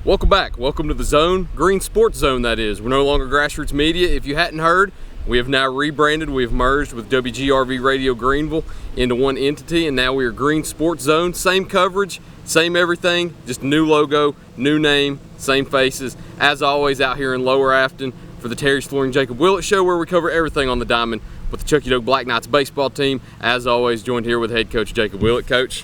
Welcome back. Welcome to the Zone, GreeneSportsZone that is. We're no longer Grassroots Media. If you hadn't heard, we have now rebranded. We have merged with WGRV Radio Greenville into one entity, and now we are GreeneSportsZone. Same coverage, same everything, just a new logo, new name, same faces. As always, out here in Lower Afton for the Terry's Flooring Jacob Willett Show, where we cover everything on the diamond with the Chuckey-Doak Black Knights baseball team. As always, joined here with head coach Jacob Willett. Coach,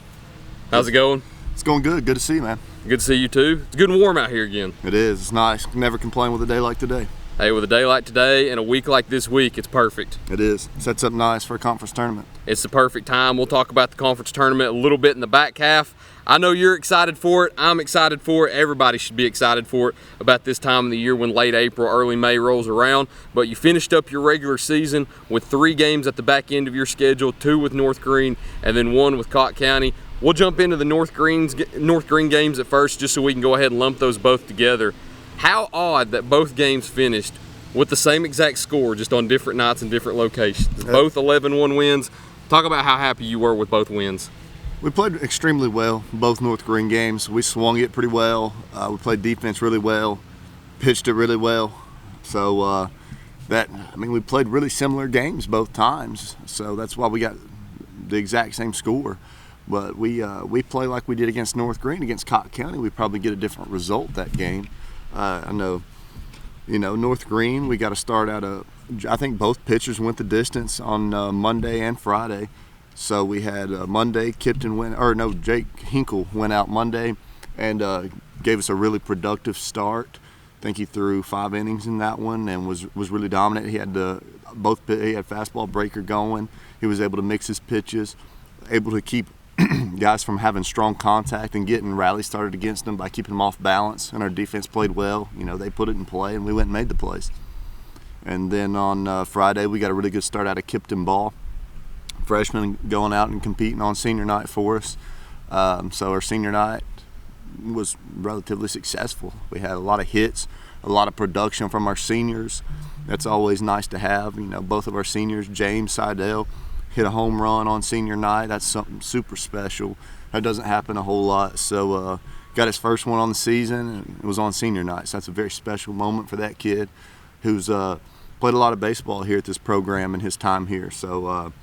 how's it going? It's going good. Good to see you, man. Good to see you too. It's good and warm out here again. It is. It's nice. Never complain with a day like today. Hey, with a day like today and a week like this week, it's perfect. It is. Sets up nice for a conference tournament. It's the perfect time. We'll talk about the conference tournament a little bit in the back half. I know you're excited for it. I'm excited for it. Everybody should be excited for it about this time of the year when late April, early May rolls around. But you finished up your regular season with 3 games at the back end of your schedule, 2 with North Greene and then 1 with Cott County. We'll jump into the North Greene games at first just so we can go ahead and lump those both together. How odd that both games finished with the same exact score, just on different nights and different locations. Both 11-1 wins. Talk about how happy you were with both wins. We played extremely well, both North Greene games. We swung it pretty well. We played defense really well, pitched it really well. So we played really similar games both times. So that's why we got the exact same score. But we play like we did against North Greene. Against Cott County, we probably get a different result that game. I know, North Greene, we got to start out I think both pitchers went the distance on Monday and Friday. So we had Monday, Jake Hinkle went out Monday and gave us a really productive start. I think he threw 5 innings in that one and was really dominant. He had he had fastball breaker going. He was able to mix his pitches, able to keep guys from having strong contact and getting rallies started against them by keeping them off balance. And our defense played well. They put it in play, and we went and made the plays. And then on Friday, we got a really good start out of Kipton Ball. Freshmen going out and competing on senior night for us. So our senior night was relatively successful. We had a lot of hits, a lot of production from our seniors. That's always nice to have. Both of our seniors, James Seidel, hit a home run on senior night. That's something super special. That doesn't happen a whole lot. So got his first one on the season, and it was on senior night. So that's a very special moment for that kid who's played a lot of baseball here at this program in his time here. So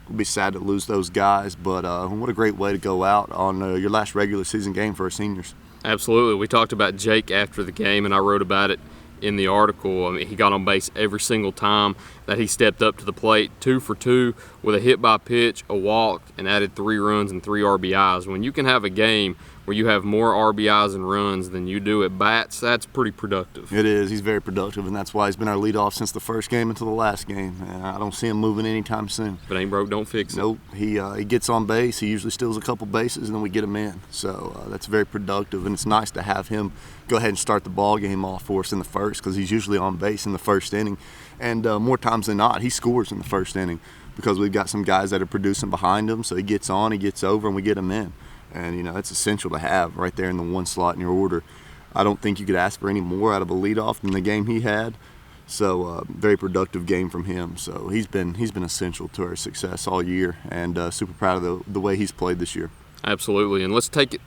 we'll be sad to lose those guys, but what a great way to go out on your last regular season game for our seniors. Absolutely. We talked about Jake after the game, and I wrote about it in the article. I mean, he got on base every single time that he stepped up to the plate, 2 for 2 with a hit by pitch, a walk, and added 3 runs and 3 RBIs. When you can have a game where you have more RBIs and runs than you do at bats, that's pretty productive. It is. He's very productive, and that's why he's been our leadoff since the first game until the last game. I don't see him moving anytime soon. If it ain't broke, don't fix it. Nope. He gets on base. He usually steals a couple bases, and then we get him in. So that's very productive, and it's nice to have him go ahead and start the ball game off for us in the first, because he's usually on base in the first inning. And more times than not, he scores in the first inning because we've got some guys that are producing behind him. So he gets on, he gets over, and we get him in. And, it's essential to have right there in the 1 slot in your order. I don't think you could ask for any more out of a leadoff than the game he had. So very productive game from him. So he's been essential to our success all year, and super proud of the way he's played this year. Absolutely. And let's take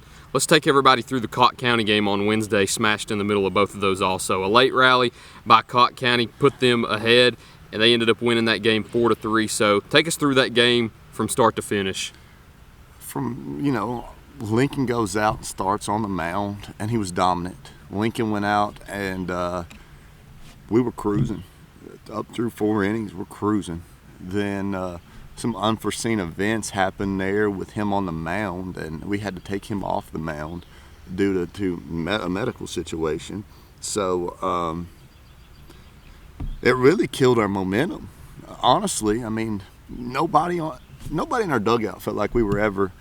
everybody through the Cott County game on Wednesday, smashed in the middle of both of those also. A late rally by Cott County put them ahead, and they ended up winning that game 4-3. So take us through that game from start to finish. Lincoln goes out and starts on the mound, and he was dominant. Lincoln went out, and we were cruising. Up through 4 innings, we're cruising. Then some unforeseen events happened there with him on the mound, and we had to take him off the mound due to a medical situation. So it really killed our momentum. Honestly, nobody in our dugout felt like we were ever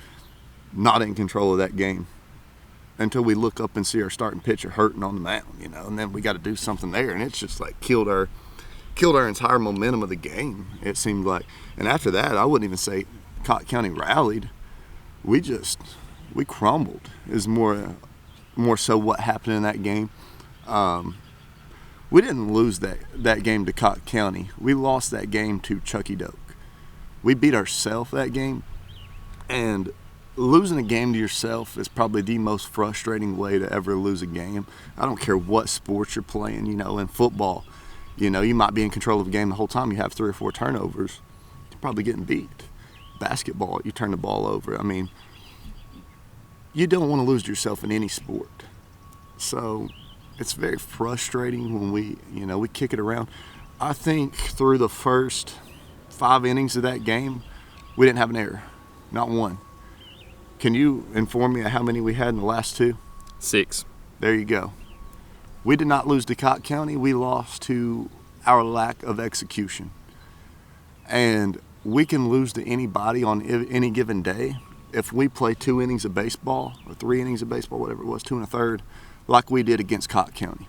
not in control of that game until we look up and see our starting pitcher hurting on the mound, and then we got to do something there, and it's just like killed our entire momentum of the game, it seemed like. And after that, I wouldn't even say Cott County rallied. We crumbled is more so what happened in that game. We didn't lose that game to Cott County. We lost that game to Chuckey-Doak. We beat ourselves that game, and losing a game to yourself is probably the most frustrating way to ever lose a game. I don't care what sport you're playing. In football, you might be in control of a game the whole time. You have 3 or 4 turnovers. You're probably getting beat. Basketball, you turn the ball over. I mean, you don't want to lose to yourself in any sport. So it's very frustrating when we kick it around. I think through the first 5 innings of that game, we didn't have an error. Not one. Can you inform me of how many we had in the last 2? 6. There you go. We did not lose to Cott County. We lost to our lack of execution. And we can lose to anybody on any given day if we play 2 innings of baseball or 3 innings of baseball, whatever it was, 2 1/3, like we did against Cott County.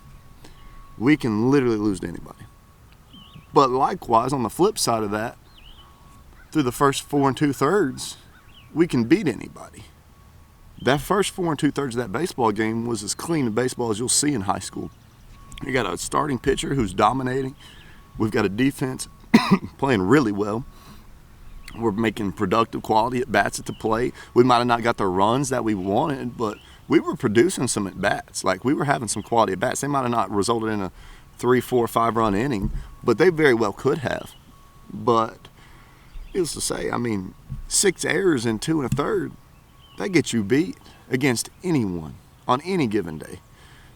We can literally lose to anybody. But likewise, on the flip side of that, through the first 4 2/3, we can beat anybody. That first 4 2/3 of that baseball game was as clean a baseball as you'll see in high school. You got a starting pitcher who's dominating. We've got a defense playing really well. We're making productive quality at bats at the plate. We might have not got the runs that we wanted, but we were producing some at bats. Like, we were having some quality at bats. They might have not resulted in a 3, 4, 5 run inning, but they very well could have. But needless to say, 6 errors in 2 1/3, that gets you beat against anyone on any given day.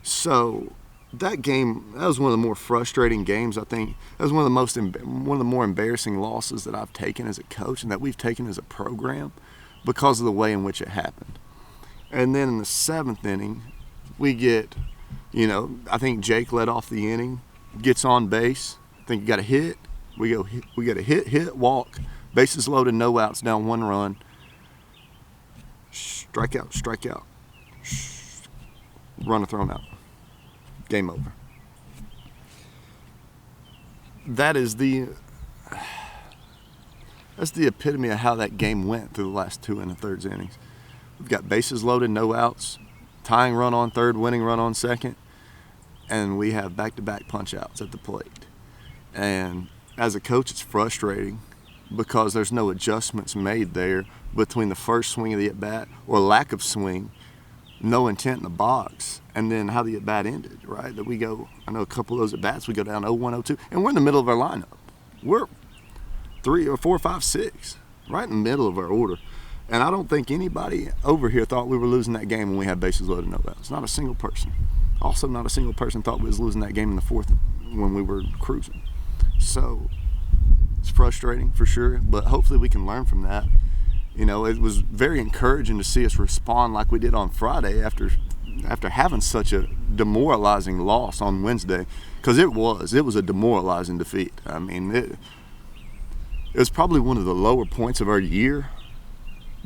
So that game, that was one of the more frustrating games. I think that was one of the more embarrassing losses that I've taken as a coach and that we've taken as a program because of the way in which it happened. And then in the 7th inning, we get, I think Jake led off the inning, gets on base. I think he got a hit. We got a hit, walk. Bases loaded, no outs, down 1 run. Strikeout. Runner thrown out. Game over. That's the epitome of how that game went through the last 2 1/3 innings. We've got bases loaded, no outs, tying run on third, winning run on second, and we have back-to-back punch-outs at the plate. And as a coach, it's frustrating because there's no adjustments made there between the first swing of the at-bat or lack of swing, no intent in the box, and then how the at-bat ended, right? That we go, I know a couple of those at-bats, we go down 0-1, 0-2, and we're in the middle of our lineup. We're 3 or 4, 5, 6, right in the middle of our order. And I don't think anybody over here thought we were losing that game when we had bases loaded, no outs. Not a single person. Also, not a single person thought we was losing that game in the 4th when we were cruising. So it's frustrating for sure, but hopefully we can learn from that. It was very encouraging to see us respond like we did on Friday after having such a demoralizing loss on Wednesday, because it was a demoralizing defeat. It was probably one of the lower points of our year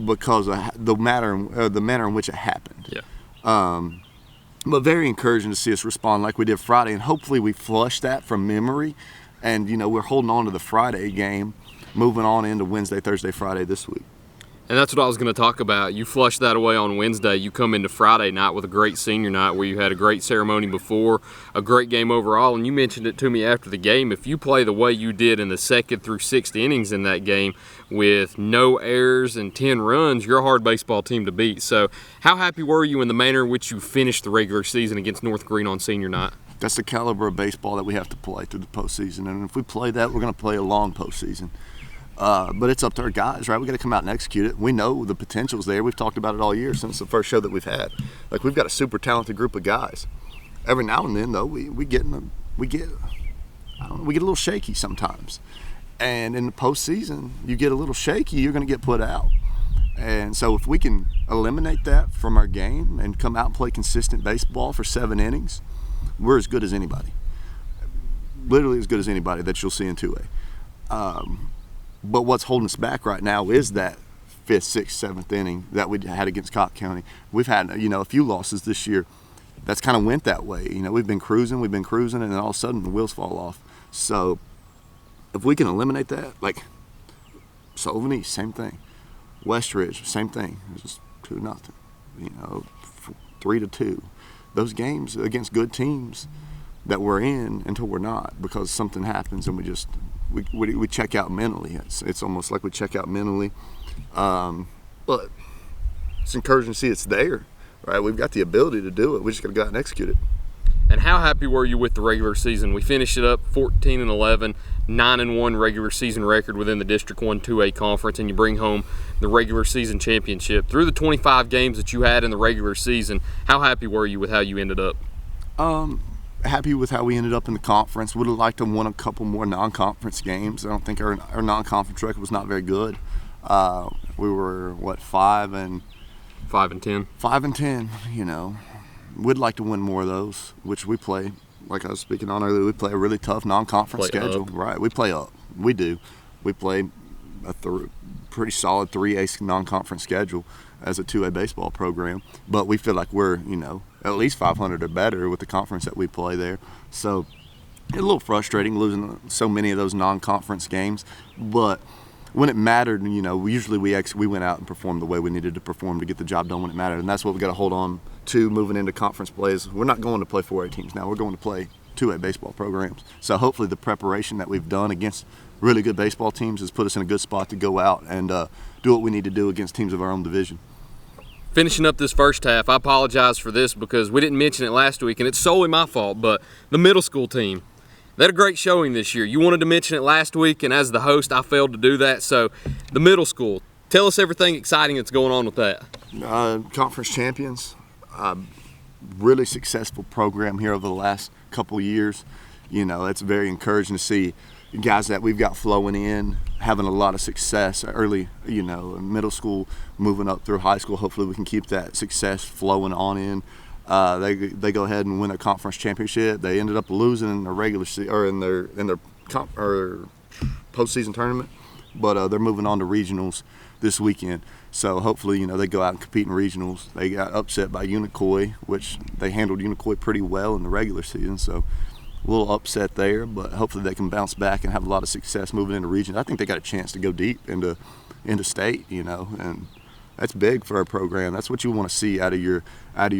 because of the manner in which it happened. Yeah. But very encouraging to see us respond like we did Friday, and hopefully we flush that from memory, and we're holding on to the Friday game, moving on into Wednesday, Thursday, Friday this week. And that's what I was going to talk about. You flushed that away on Wednesday. You come into Friday night with a great senior night where you had a great ceremony before, a great game overall, and you mentioned it to me after the game. If you play the way you did in the 2nd through 6th innings in that game with no errors and 10 runs, you're a hard baseball team to beat. So how happy were you in the manner in which you finished the regular season against North Greene on senior night? That's the caliber of baseball that we have to play through the postseason, and if we play that, we're going to play a long postseason. But it's up to our guys, right? We got to come out and execute it. We know the potential's there. We've talked about it all year since the first show that we've had. Like, we've got a super talented group of guys. Every now and then, though, we get a little shaky sometimes. And in the postseason, you get a little shaky, you're going to get put out. And so if we can eliminate that from our game and come out and play consistent baseball for 7 innings, we're as good as anybody. Literally as good as anybody that you'll see in 2A. But what's holding us back right now is that 5th, 6th, 7th inning that we had against Cott County. We've had, a few losses this year. That's kind of went that way. We've been cruising, and then all of a sudden the wheels fall off. So if we can eliminate that, like Sullivan East, same thing. Westridge, same thing. It's just 2-0. 3-2. Those games against good teams that we're in until we're not, because something happens and we check out mentally. It's almost like we check out mentally. But it's encouraging to see it's there, right? We've got the ability to do it. We just got to go out and execute it. And how happy were you with the regular season? We finished it up 14-11, 9-1 regular season record within the District 1 2A conference, and you bring home the regular season championship. Through the 25 games that you had in the regular season, how happy were you with how you ended up? Happy with how we ended up in the conference. Would have liked to win a couple more non-conference games. I don't think our non-conference record was not very good. We were 5-10. 5-10. You know, we'd like to win more of those, which we play. Like I was speaking on earlier, we play a really tough non-conference schedule. Up. Right, we play up. We do. We play a pretty solid 3A non-conference schedule as a 2A baseball program, but we feel like we're, at least 500 or better with the conference that we play there. So it's a little frustrating losing so many of those non-conference games, but when it mattered, usually we went out and performed the way we needed to perform to get the job done when it mattered, and that's what we got to hold on to moving into conference plays. We're not going to play 4A teams now. We're going to play 2A baseball programs. So hopefully the preparation that we've done against really good baseball teams has put us in a good spot to go out and do what we need to do against teams of our own division. Finishing up this first half, I apologize for this because we didn't mention it last week, and it's solely my fault, but the middle school team, they had a great showing this year. You wanted to mention it last week, and as the host, I failed to do that. So the middle school, tell us everything exciting that's going on with that. Conference champions, really successful program here over the last couple of years. It's very encouraging to see guys that we've got flowing in, having a lot of success early, middle school, moving up through high school. Hopefully we can keep that success flowing on in. They go ahead and win a conference championship. They ended up losing in their regular season or in their postseason tournament, but they're moving on to regionals this weekend. So hopefully, they go out and compete in regionals. They got upset by Unicoi, which they handled Unicoi pretty well in the regular season. So a little upset there, but hopefully they can bounce back and have a lot of success moving into regions. I think they got a chance to go deep into state, and that's big for our program. That's what you want to see out of your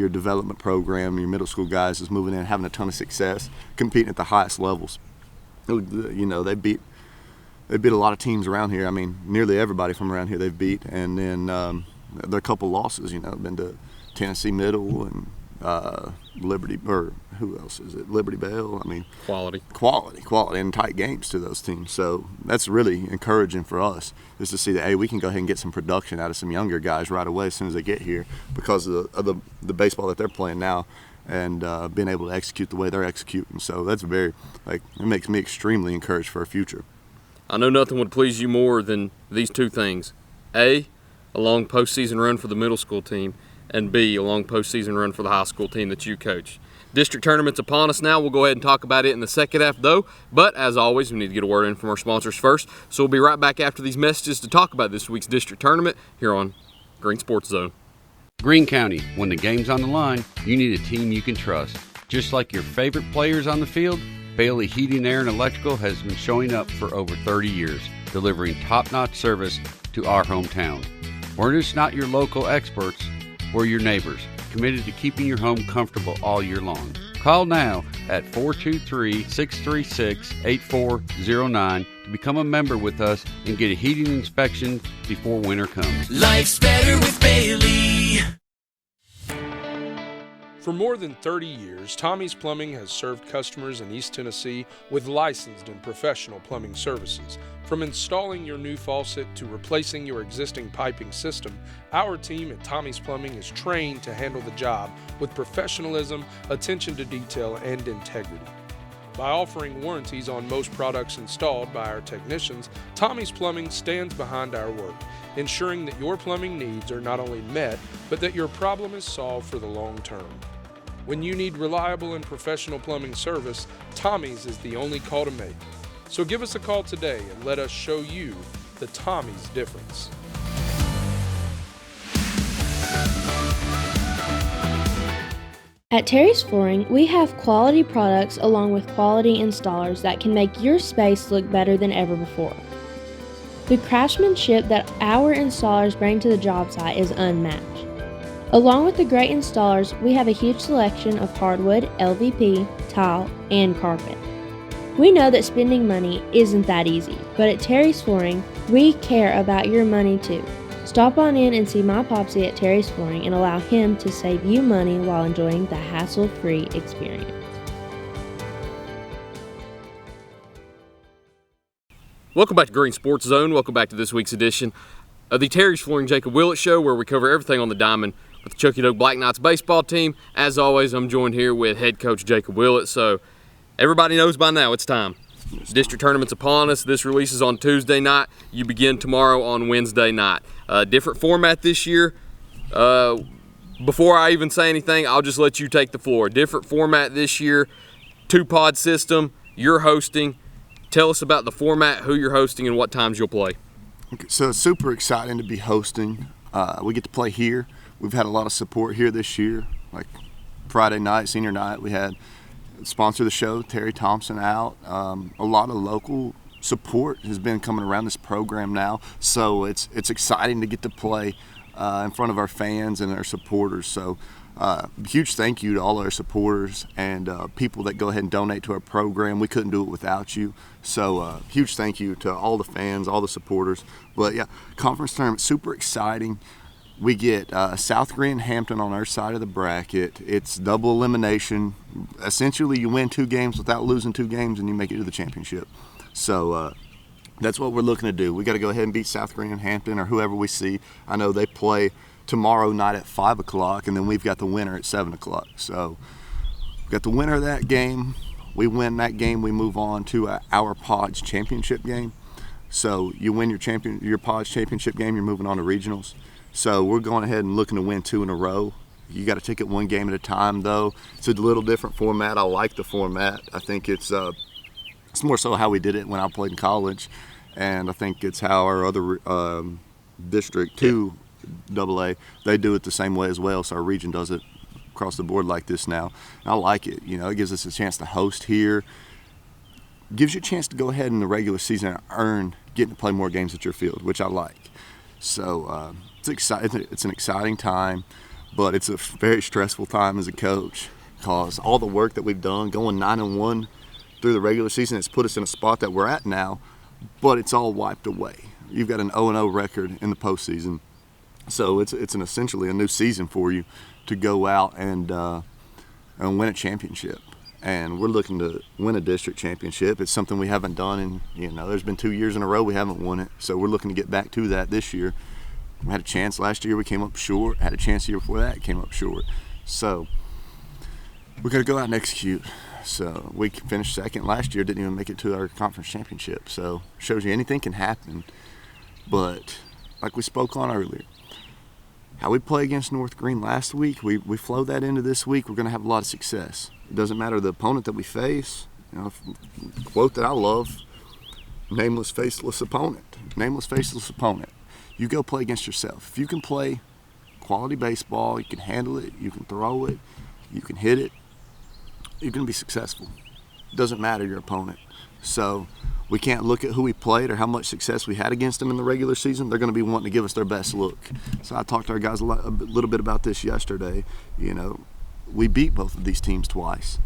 development program. Your middle school guys is moving in, having a ton of success, competing at the highest levels. They beat a lot of teams around here. I mean, nearly everybody from around here they've beat, and then there are a couple losses. Been to Tennessee Middle and Liberty, or who else is it? Liberty Bell. I mean, quality, and tight games to those teams. So that's really encouraging for us, is to see that, hey, we can go ahead and get some production out of some younger guys right away as soon as they get here because of the baseball that they're playing now, and being able to execute the way they're executing. So that's it makes me extremely encouraged for our future. I know nothing would please you more than these two things: A long postseason run for the middle school team, and B, a long postseason run for the high school team that you coach. District tournament's upon us now. We'll go ahead and talk about it in the second half, though. But as always, we need to get a word in from our sponsors first. So we'll be right back after these messages to talk about this week's district tournament here on Green Sports Zone. Greene County, when the game's on the line, you need a team you can trust. Just like your favorite players on the field, Bailey Heating, Air, and Electrical has been showing up for over 30 years, delivering top-notch service to our hometown. We're just not your local experts, we're your neighbors, committed to keeping your home comfortable all year long. Call now at 423-636-8409 to become a member with us and get a heating inspection before winter comes. Life's better with Bailey. For more than 30 years, Tommy's Plumbing has served customers in East Tennessee with licensed and professional plumbing services. From installing your new faucet to replacing your existing piping system, our team at Tommy's Plumbing is trained to handle the job with professionalism, attention to detail, and integrity. By offering warranties on most products installed by our technicians, Tommy's Plumbing stands behind our work, ensuring that your plumbing needs are not only met, but that your problem is solved for the long term. When you need reliable and professional plumbing service, Tommy's is the only call to make. So give us a call today and let us show you the Tommy's difference. At Terry's Flooring, we have quality products along with quality installers that can make your space look better than ever before. The craftsmanship that our installers bring to the job site is unmatched. Along with the great installers, we have a huge selection of hardwood, LVP, tile, and carpet. We know that spending money isn't that easy, but at Terry's Flooring, we care about your money too. Stop on in and see my Popsy at Terry's Flooring and allow him to save you money while enjoying the hassle-free experience. Welcome back to Green Sports Zone. Welcome back to this week's edition of the Terry's Flooring Jacob Willett Show, where we cover everything on the diamond with the Chuckey-Doak Black Knights baseball team. As always, I'm joined here with head coach Jacob Willett. So everybody knows by now it's time. District tournament's upon us. This releases on Tuesday night. You begin tomorrow on Wednesday night. Different format this year. Before I even say anything, I'll just let you take the floor. Different format this year. 2-pod system. You're hosting. Tell us about the format, who you're hosting, and what times you'll play. Okay, so it's super exciting to be hosting. We get to play here. We've had a lot of support here this year. Like Friday night, senior night, we had sponsor the show, Terry Thompson out. A lot of local support has been coming around this program now, so it's exciting to get to play in front of our fans and our supporters. So huge thank you to all our supporters and people that go ahead and donate to our program. We couldn't do it without you. So huge thank you to all the fans, all the supporters. But yeah, conference tournament, super exciting. We get South Green and Hampton on our side of the bracket. It's double elimination. Essentially, you win 2 games without losing 2 games, and you make it to the championship. So that's what we're looking to do. We got to go ahead and beat South Green and Hampton or whoever we see. I know they play tomorrow night at 5 o'clock, and then we've got the winner at 7 o'clock. So we've got the winner of that game. We win that game, we move on to our Pods championship game. So you win your Pods championship game, you're moving on to regionals. So we're going ahead and looking to win 2 in a row. You got to take it 1 game at a time, though. It's a little different format. I like the format. I think it's more so how we did it when I played in college, and I think it's how our other District 2 AA, they do it the same way as well. So our region does it across the board like this now. And I like it. You know, it gives us a chance to host here. Gives you a chance to go ahead in the regular season and earn getting to play more games at your field, which I like. So it's an exciting time, but it's a very stressful time as a coach because all the work that we've done, going 9-1 through the regular season, has put us in a spot that we're at now, but it's all wiped away. You've got an 0-0 record in the postseason, so it's essentially a new season for you to go out and win a championship. And we're looking to win a district championship. It's something we haven't done, and there's been 2 years in a row we haven't won it. So we're looking to get back to that this year. We had a chance last year, we came up short. Had a chance the year before that, came up short. So we got to go out and execute. So we finished second last year, didn't even make it to our conference championship. So shows you anything can happen. But like we spoke on earlier, how we play against North Green last week, we flow that into this week. We're going to have a lot of success. It doesn't matter the opponent that we face. Quote that I love, nameless, faceless opponent. Nameless, faceless opponent. You go play against yourself. If you can play quality baseball, you can handle it, you can throw it, you can hit it, you're going to be successful. It doesn't matter your opponent. So we can't look at who we played or how much success we had against them in the regular season. They're going to be wanting to give us their best look. So I talked to our guys a little bit about this yesterday. We beat both of these teams twice.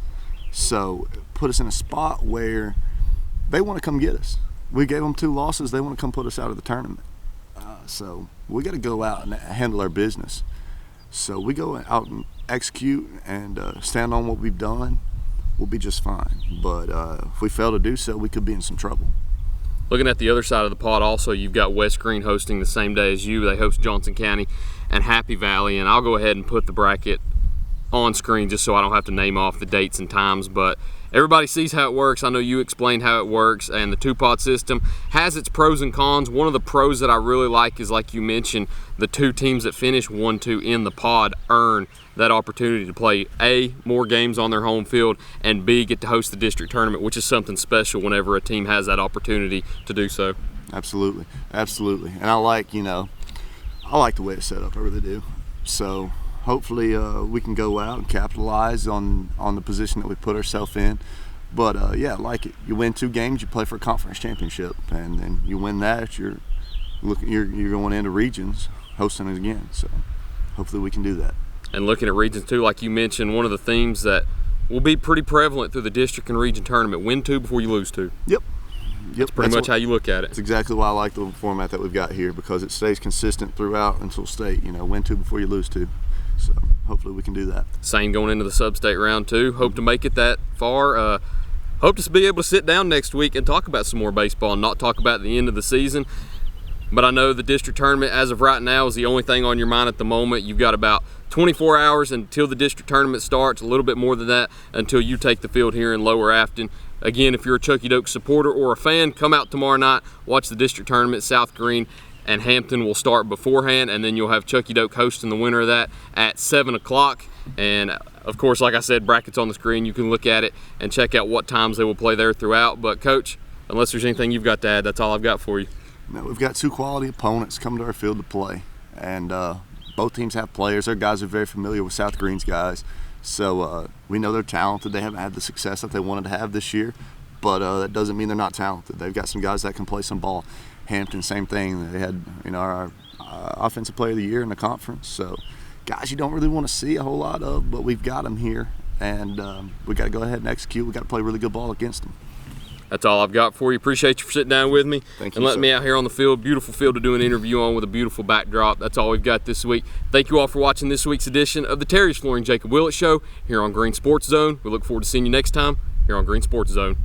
So put us in a spot where they want to come get us. We gave them 2 losses. They want to come put us out of the tournament. So we got to go out and handle our business. So we go out and execute and stand on what we've done. We'll be just fine. But if we fail to do so, we could be in some trouble. Looking at the other side of the pod also, you've got West Green hosting the same day as you. They host Johnson County and Happy Valley. And I'll go ahead and put the bracket on screen just so I don't have to name off the dates and times. But everybody sees how it works. I know you explained how it works, and the 2-pod system has its pros and cons. One of the pros that I really like is, like you mentioned, the 2 teams that finish 1-2 in the pod earn that opportunity to play A, more games on their home field, and B, get to host the district tournament, which is something special whenever a team has that opportunity to do so. Absolutely. And I like the way it's set up. I really do. So hopefully we can go out and capitalize on the position that we put ourselves in. But I like it. You win 2 games, you play for a conference championship, and then you win that, you're going into regions, hosting it again. So hopefully we can do that. And looking at regions too, like you mentioned, one of the themes that will be pretty prevalent through the district and region tournament: win 2 before you lose 2. Yep. Yep, Pretty much how you look at it. That's exactly why I like the format that we've got here, because it stays consistent throughout until state. Win 2 before you lose 2. So hopefully we can do that. Same going into the sub-state round 2. Hope to make it that far. Hope to be able to sit down next week and talk about some more baseball and not talk about the end of the season. But I know the district tournament as of right now is the only thing on your mind at the moment. You've got about 24 hours until the district tournament starts, a little bit more than that until you take the field here in Lower Afton. Again, if you're a Chuckey-Doak supporter or a fan, come out tomorrow night, watch the district tournament. South Greene and Hampton will start beforehand, and then you'll have Chuckey-Doak hosting the winner of that at 7 o'clock. And of course, like I said, brackets on the screen. You can look at it and check out what times they will play there throughout. But Coach, unless there's anything you've got to add, that's all I've got for you. No, we've got 2 quality opponents coming to our field to play, and both teams have players. Their guys are very familiar with South Greene's guys, so we know they're talented. They haven't had the success that they wanted to have this year, but that doesn't mean they're not talented. They've got some guys that can play some ball. Hampton, same thing. They had our offensive player of the year in the conference, so guys you don't really want to see a whole lot of, but we've got them here, and we got to go ahead and execute. We got to play really good ball against them. That's all I've got for you. Appreciate you for sitting down with me and letting me out here on the field. Beautiful field to do an interview on with a beautiful backdrop. That's all we've got this week. Thank you all for watching this week's edition of the Terry's Flooring Jacob Willett Show here on Green Sports Zone. We look forward to seeing you next time here on Green Sports Zone.